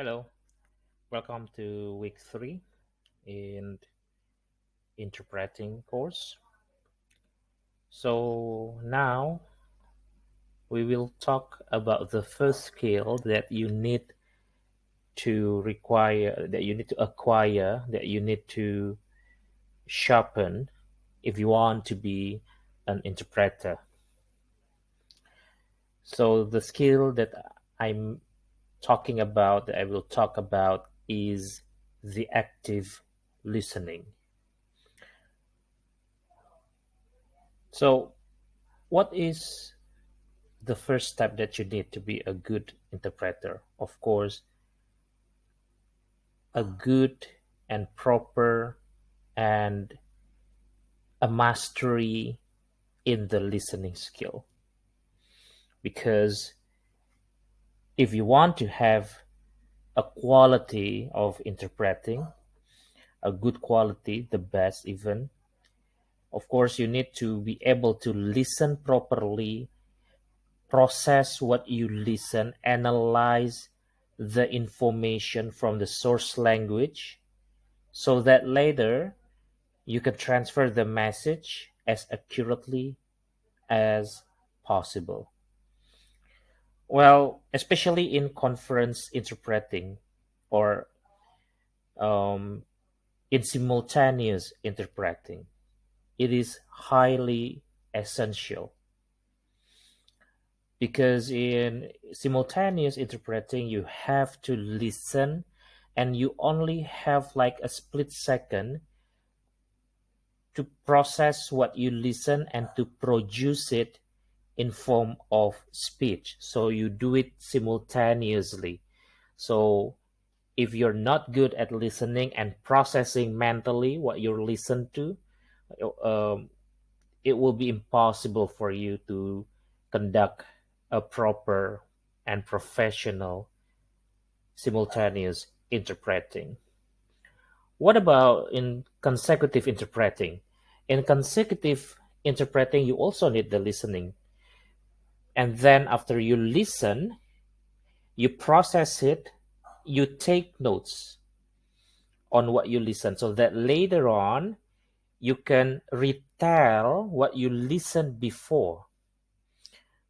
Hello, welcome to week 3 in interpreting course. So now we will talk about the first skill that you need to require, that you need to acquire, that you need to sharpen if you want to be an interpreter. So the skill that I'm talking about, that I will talk about, is the active listening. So what is the first step that you need to be a good interpreter? Of course, a good and proper and a mastery in the listening skill. Because if you want to have a quality of interpreting, a good quality, the best even, of course, you need to be able to listen properly, process what you listen, analyze the information from the source language so that later you can transfer the message as accurately as possible. Well, especially in conference interpreting or um, in simultaneous interpreting, it is highly essential because in simultaneous interpreting, you have to listen and you only have like a split second to process what you listen and to produce it in form of speech. So you do it simultaneously. So if you're not good at listening and processing mentally what you listen to, um, it will be impossible for you to conduct a proper and professional simultaneous interpreting. What about in consecutive interpreting? In consecutive interpreting, you also need the listening. And then after you listen, you process it, you take notes on what you listen so that later on you can retell what you listened before.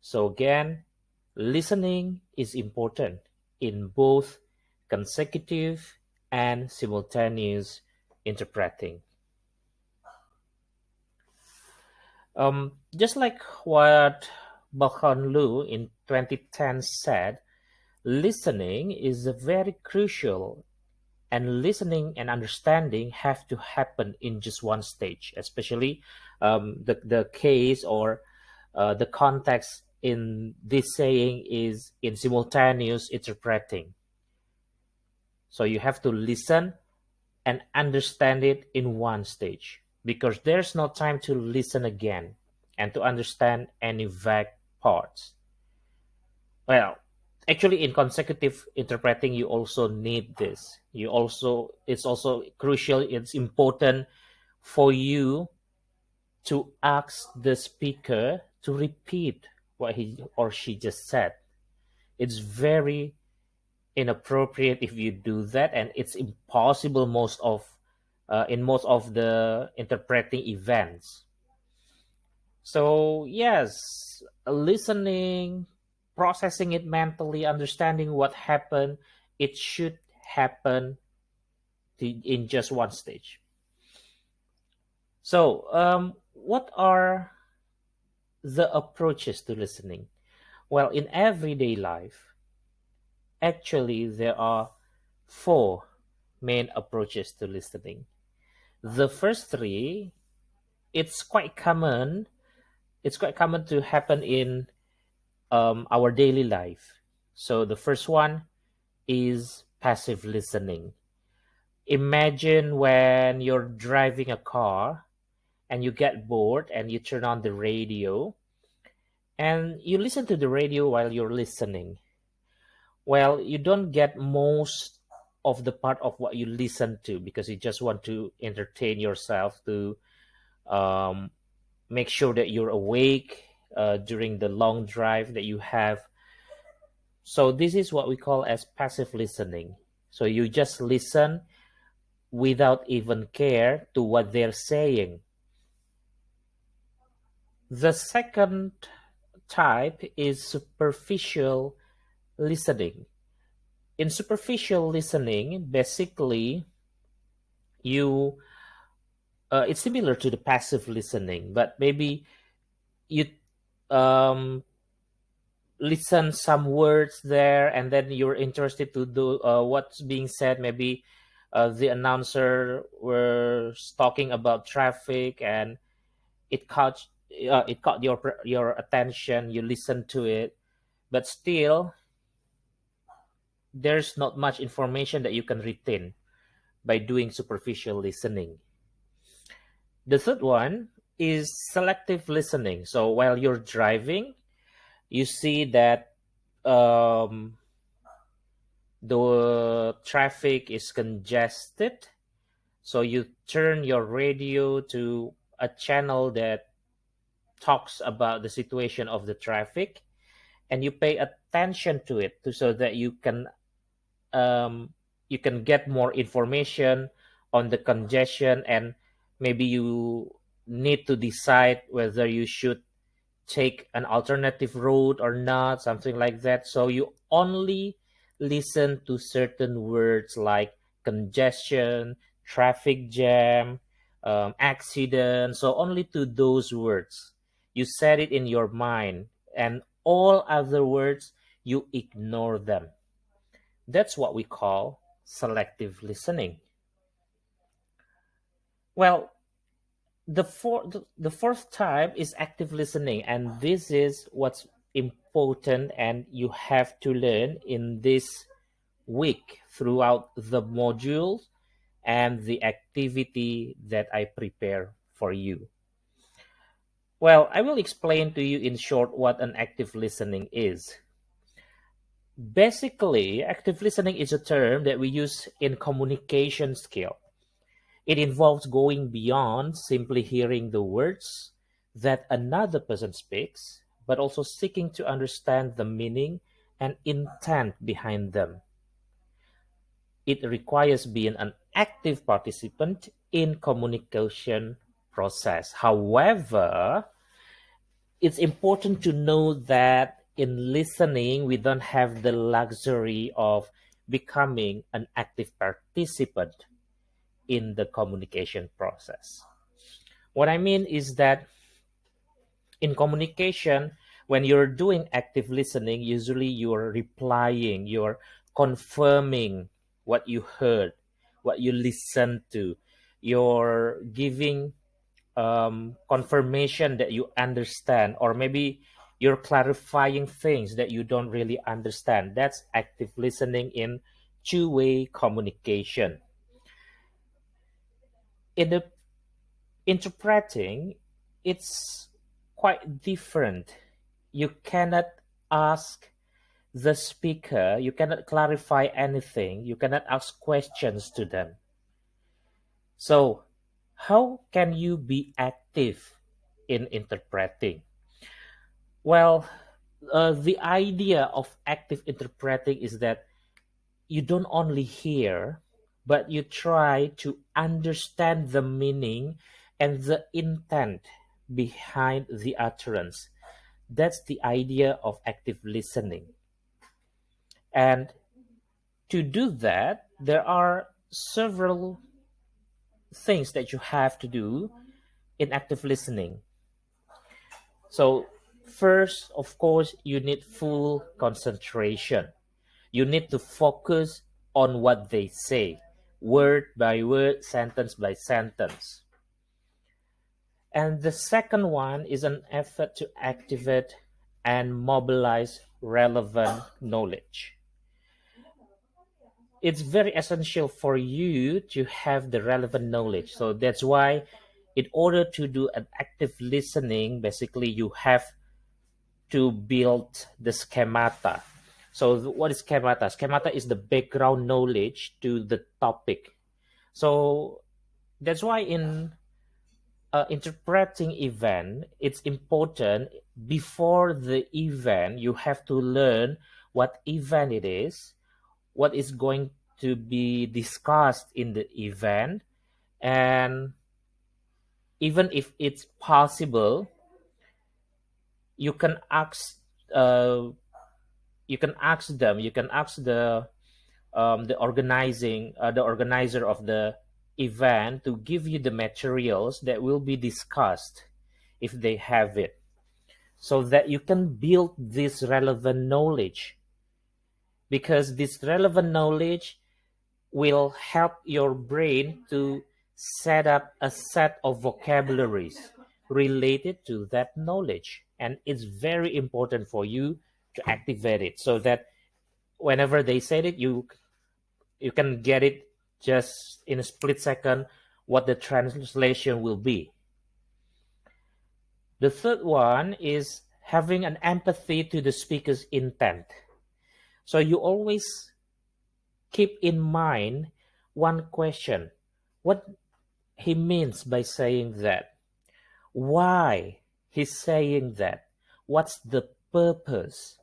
So again, listening is important in both consecutive and simultaneous interpreting. Just like what Balkan Lu in 2010 said, listening is very crucial, and listening and understanding have to happen in just one stage, especially the case or the context in this saying is in simultaneous interpreting. So you have to listen and understand it in one stage because there's no time to listen again and to understand any vague parts. Well, actually, in consecutive interpreting, you also need this. It's also crucial, it's important for you to ask the speaker to repeat what he or she just said. It's very inappropriate if you do that, and it's impossible in most of the interpreting events. So yes, listening, processing it mentally, understanding what happened, it should happen in just one stage. So what are the approaches to listening? Well, in everyday life, actually there are four main approaches to listening. The first three, it's quite common. It's quite common to happen in our daily life. So the first one is passive listening. Imagine when you're driving a car and you get bored and you turn on the radio and you listen to the radio while you're listening. Well, you don't get most of the part of what you listen to because you just want to entertain yourself to um, make sure that you're awake during the long drive that you have. So this is what we call as passive listening. So you just listen without even care to what they're saying. The second type is superficial listening. In superficial listening, basically you it's similar to the passive listening, but maybe you um, listen some words there, and then you're interested to do what's being said. Maybe the announcer was talking about traffic, and it caught your attention. You listen to it, but still there's not much information that you can retain by doing superficial listening. The third one is selective listening. So while you're driving, you see that um, the traffic is congested. So you turn your radio to a channel that talks about the situation of the traffic, and you pay attention to it so that um, you can get more information on the congestion, and maybe you need to decide whether you should take an alternative route or not, something like that. So you only listen to certain words like congestion, traffic jam, accident. So only to those words. You set it in your mind, and all other words, you ignore them. That's what we call selective listening. Well, the fourth type is active listening, and this is what's important, and you have to learn in this week throughout the modules and the activity that I prepare for you. Well, I will explain to you in short what an active listening is. Basically, active listening is a term that we use in communication skill. It involves going beyond simply hearing the words that another person speaks, but also seeking to understand the meaning and intent behind them. It requires being an active participant in communication process. However, it's important to know that in listening, we don't have the luxury of becoming an active participant in the communication process. What I mean is that in communication, when you're doing active listening, usually you're replying, you're confirming what you heard, what you listened to, you're giving confirmation that you understand, or maybe you're clarifying things that you don't really understand. That's active listening in two-way communication. In the interpreting, it's quite different. You cannot ask the speaker, you cannot clarify anything, you cannot ask questions to them. So, how can you be active in interpreting? Well, the idea of active interpreting is that you don't only hear, but you try to understand the meaning and the intent behind the utterance. That's the idea of active listening. And to do that, there are several things that you have to do in active listening. So, first, of course, you need full concentration. You need to focus on what they say, word by word, sentence by sentence. And the second one is an effort to activate and mobilize relevant knowledge. It's very essential for you to have the relevant knowledge. So that's why, in order to do an active listening, basically you have to build the schemata. So what is schemata? Schemata is the background knowledge to the topic. So that's why in interpreting event, it's important before the event you have to learn what event it is, what is going to be discussed in the event, and even if it's possible, you can ask uh, you can ask them, you can ask the organizer of the event to give you the materials that will be discussed if they have it, so that you can build this relevant knowledge, because this relevant knowledge will help your brain to set up a set of vocabularies related to that knowledge, and it's very important for you to activate it so that whenever they said it, you can get it just in a split second what the translation will be. The third one is having an empathy to the speaker's intent. So you always keep in mind one question: what he means by saying that, why he's saying that, what's the purpose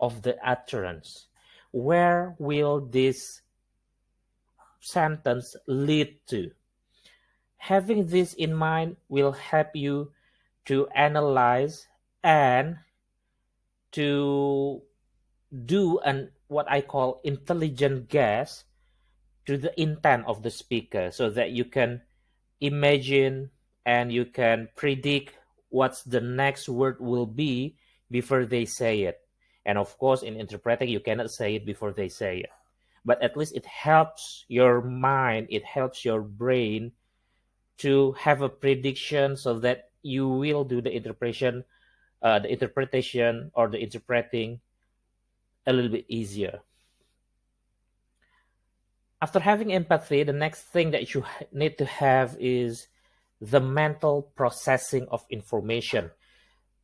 of the utterance, where will this sentence lead to. Having this in mind will help you to analyze and to do an what I call intelligent guess to the intent of the speaker, so that you can imagine and you can predict what's the next word will be before they say it. And of course, in interpreting, you cannot say it before they say it. But at least it helps your mind, it helps your brain to have a prediction so that you will do the interpretation or the interpreting a little bit easier. After having empathy, the next thing that you need to have is the mental processing of information.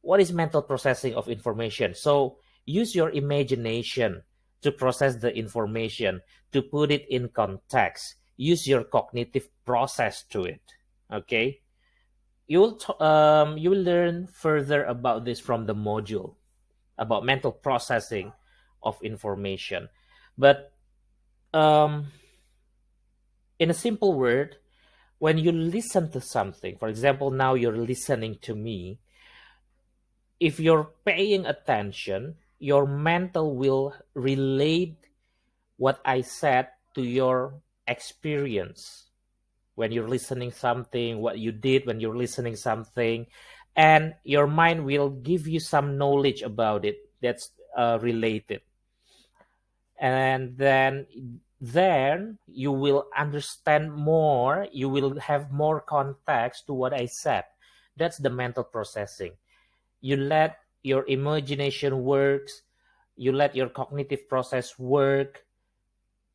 What is mental processing of information? So use your imagination to process the information, to put it in context. Use your cognitive process to it. Okay, you will learn further about this from the module about mental processing of information. But um, in a simple word, when you listen to something, for example, now you're listening to me, if you're paying attention, your mental will relate what I said to your experience when you're listening something, what you did when you're listening something, and your mind will give you some knowledge about it that's related. And then you will understand more, you will have more context to what I said. That's the mental processing. You let your imagination works, you let your cognitive process work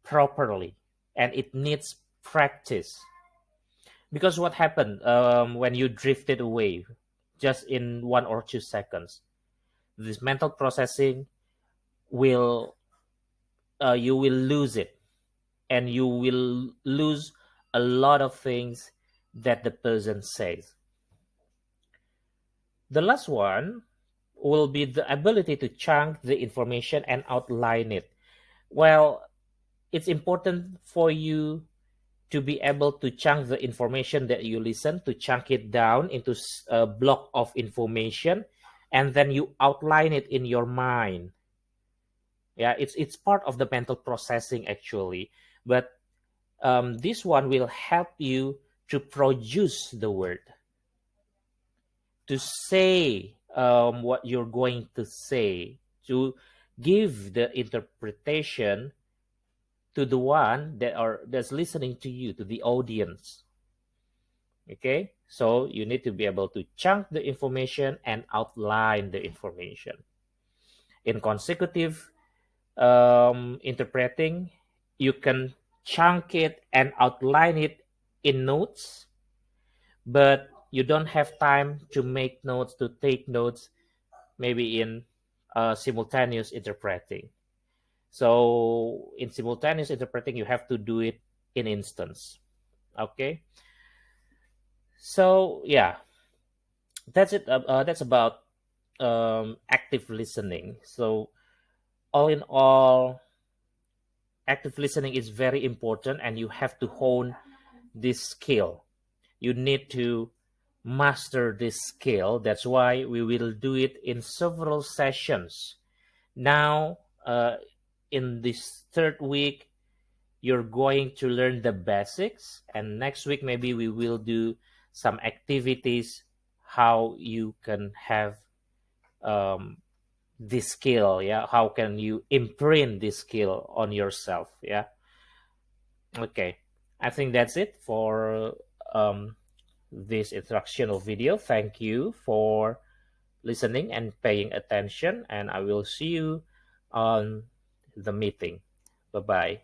properly, and it needs practice. Because what happened when you drifted away just in 1 or 2 seconds, this mental processing will you will lose it, and you will lose a lot of things that the person says. The last one will be the ability to chunk the information and outline it. Well, it's important for you to be able to chunk the information that you listen, to chunk it down into a block of information, and then you outline it in your mind. Yeah, it's part of the mental processing actually, but this one will help you to produce the word, to say what you're going to say, to give the interpretation to the one that's listening to you, to the audience. Okay, so you need to be able to chunk the information and outline the information. In consecutive interpreting, you can chunk it and outline it in notes, but you don't have time to make notes, to take notes, maybe in simultaneous interpreting. So in simultaneous interpreting, you have to do it in instance. Okay, so yeah, that's it. That's about active listening. So all in all, active listening is very important, and you have to hone this skill. You need to master this skill. That's why we will do it in several sessions. Now, in this third week, you're going to learn the basics, and next week maybe we will do some activities how you can have um, this skill. Yeah, how can you imprint this skill on yourself? Yeah. Okay, I think that's it for um, this instructional video. Thank you for listening and paying attention, and I will see you on the meeting. Bye bye.